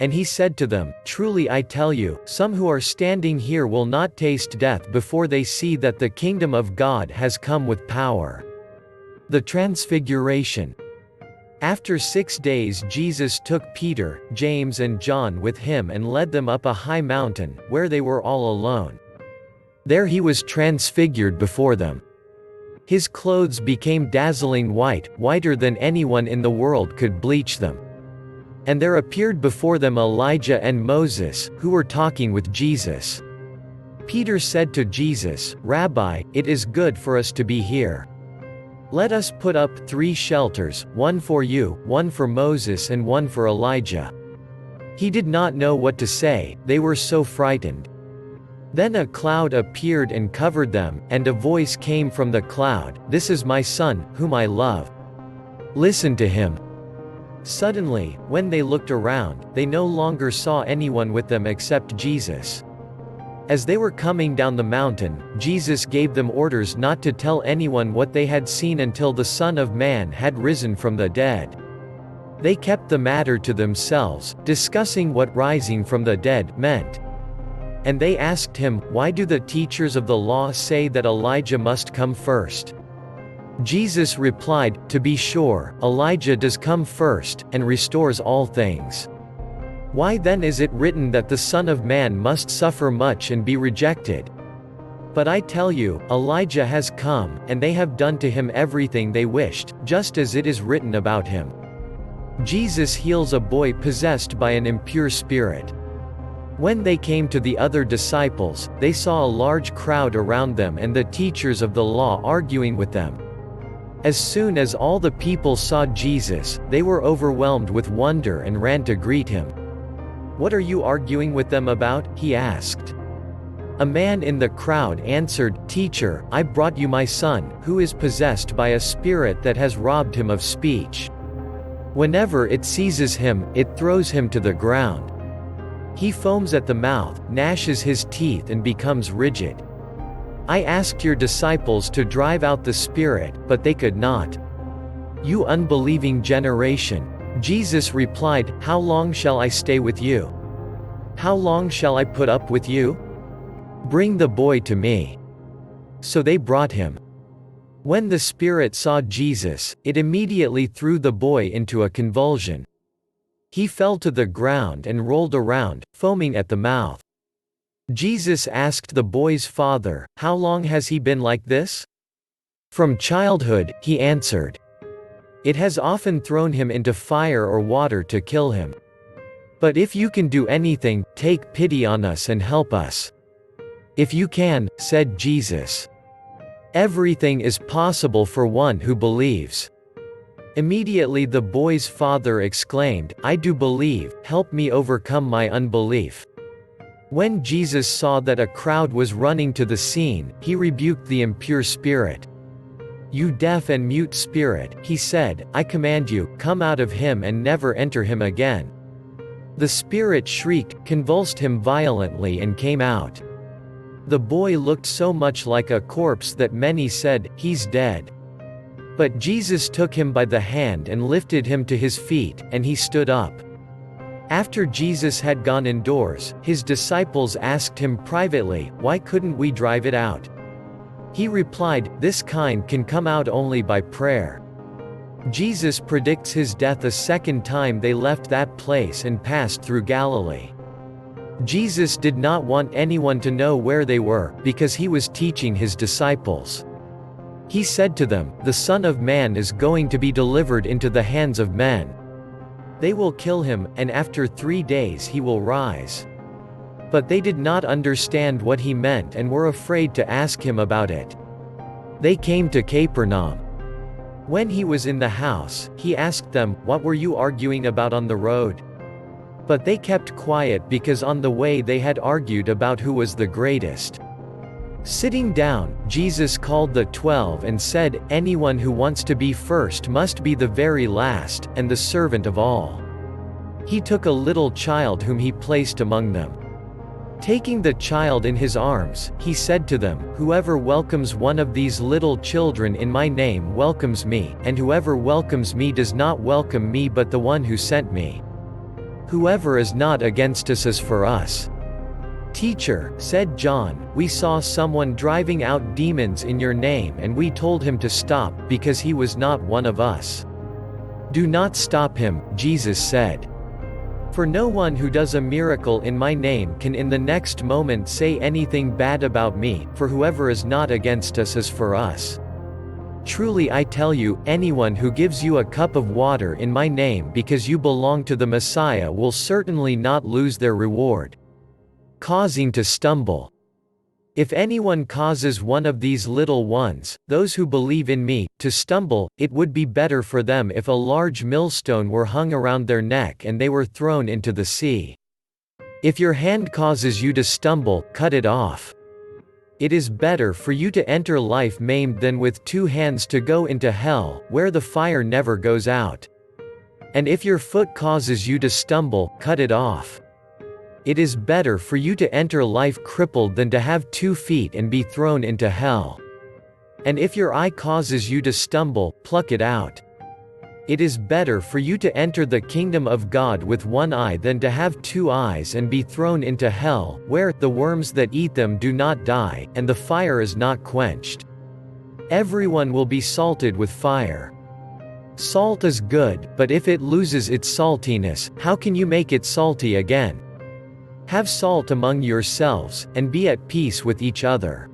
And he said to them, "Truly I tell you, some who are standing here will not taste death before they see that the kingdom of God has come with power." The Transfiguration. After 6 days Jesus took Peter, James and John with him and led them up a high mountain, where they were all alone. There he was transfigured before them. His clothes became dazzling white, whiter than anyone in the world could bleach them. And there appeared before them Elijah and Moses, who were talking with Jesus. Peter said to Jesus, "Rabbi, it is good for us to be here. Let us put up 3 shelters, one for you, one for Moses and one for Elijah." He did not know what to say, they were so frightened. Then a cloud appeared and covered them, and a voice came from the cloud, "This is my Son, whom I love. Listen to him." Suddenly, when they looked around, they no longer saw anyone with them except Jesus. As they were coming down the mountain, Jesus gave them orders not to tell anyone what they had seen until the Son of Man had risen from the dead. They kept the matter to themselves, discussing what rising from the dead meant. And they asked him, "Why do the teachers of the law say that Elijah must come first?" Jesus replied, "To be sure, Elijah does come first, and restores all things. Why then is it written that the Son of Man must suffer much and be rejected? But I tell you, Elijah has come, and they have done to him everything they wished, just as it is written about him." Jesus heals a boy possessed by an impure spirit. When they came to the other disciples, they saw a large crowd around them and the teachers of the law arguing with them. As soon as all the people saw Jesus, they were overwhelmed with wonder and ran to greet him. "What are you arguing with them about?" he asked. A man in the crowd answered, "Teacher, I brought you my son, who is possessed by a spirit that has robbed him of speech. Whenever it seizes him, it throws him to the ground. He foams at the mouth, gnashes his teeth and becomes rigid. I asked your disciples to drive out the spirit, but they could not." "You unbelieving generation," Jesus replied, "how long shall I stay with you? How long shall I put up with you? Bring the boy to me." So they brought him. When the spirit saw Jesus, it immediately threw the boy into a convulsion. He fell to the ground and rolled around, foaming at the mouth. Jesus asked the boy's father, "How long has he been like this?" "From childhood," he answered. "It has often thrown him into fire or water to kill him. But if you can do anything, take pity on us and help us." "If you can," said Jesus. "Everything is possible for one who believes." Immediately the boy's father exclaimed, "I do believe, help me overcome my unbelief." When Jesus saw that a crowd was running to the scene, he rebuked the impure spirit. "You deaf and mute spirit," he said, "I command you, come out of him and never enter him again." The spirit shrieked, convulsed him violently and came out. The boy looked so much like a corpse that many said, "He's dead." But Jesus took him by the hand and lifted him to his feet, and he stood up. After Jesus had gone indoors, his disciples asked him privately, "Why couldn't we drive it out?" He replied, "This kind can come out only by prayer." Jesus predicts his death a second time they left that place and passed through Galilee. Jesus did not want anyone to know where they were, because he was teaching his disciples. He said to them, "The Son of Man is going to be delivered into the hands of men. They will kill him, and after 3 days he will rise." But they did not understand what he meant and were afraid to ask him about it. They came to Capernaum. When he was in the house, he asked them, "What were you arguing about on the road?" But they kept quiet because on the way they had argued about who was the greatest. Sitting down, Jesus called the 12 and said, "Anyone who wants to be first must be the very last, and the servant of all." He took a little child whom he placed among them. Taking the child in his arms, he said to them, "Whoever welcomes one of these little children in my name welcomes me, and whoever welcomes me does not welcome me but the one who sent me. Whoever is not against us is for us. Teacher, said John, we saw someone driving out demons in your name and we told him to stop, because he was not one of us. Do not stop him, Jesus said. For no one who does a miracle in my name can in the next moment say anything bad about me, for whoever is not against us is for us. Truly I tell you, anyone who gives you a cup of water in my name because you belong to the Messiah will certainly not lose their reward. Causing to stumble. If anyone causes one of these little ones, those who believe in me, to stumble, it would be better for them if a large millstone were hung around their neck and they were thrown into the sea. If your hand causes you to stumble, cut it off. It is better for you to enter life maimed than with 2 hands to go into hell, where the fire never goes out. And if your foot causes you to stumble, cut it off. It is better for you to enter life crippled than to have 2 feet and be thrown into hell. And if your eye causes you to stumble, pluck it out. It is better for you to enter the kingdom of God with 1 eye than to have 2 eyes and be thrown into hell, where the worms that eat them do not die, and the fire is not quenched. Everyone will be salted with fire. Salt is good, but if it loses its saltiness, how can you make it salty again? Have salt among yourselves, and be at peace with each other.